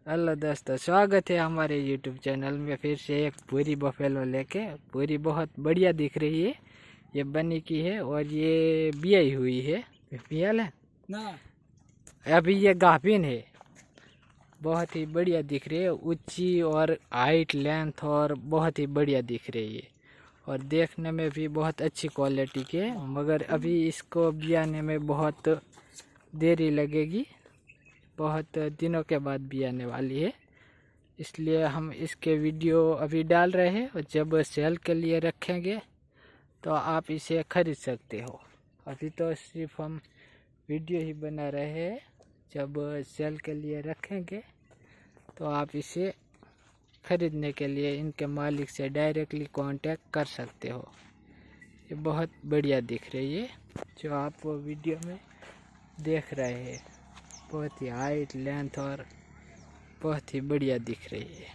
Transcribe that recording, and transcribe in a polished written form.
Hello दोस्तों, स्वागत है हमारे यूट्यूब चैनल में फिर से एक पूरी बफेलो लेके। पूरी बहुत बढ़िया दिख रही है, ये बनी की है और ये बियाई हुई है। बियाल है ना, अभी ये गाभिन है। बहुत ही बढ़िया दिख रही है, ऊंची और हाइट लेंथ और बहुत ही बढ़िया दिख रही है और देखने में भी बहुत अच्छी क्वालिटी के। मगर अभी इसको बियाने में बहुत देरी लगेगी, बहुत दिनों के बाद भी आने वाली है, इसलिए हम इसके वीडियो अभी डाल रहे हैं और जब सेल के लिए रखेंगे तो आप इसे खरीद सकते हो। अभी तो सिर्फ हम वीडियो ही बना रहे हैं, जब सेल के लिए रखेंगे तो आप इसे खरीदने के लिए इनके मालिक से डायरेक्टली कांटेक्ट कर सकते हो। ये बहुत बढ़िया दिख रही है जो आप वीडियो में देख रहे हैं, बहुत ही हाइट लेंथ और बहुत ही बढ़िया दिख रही है।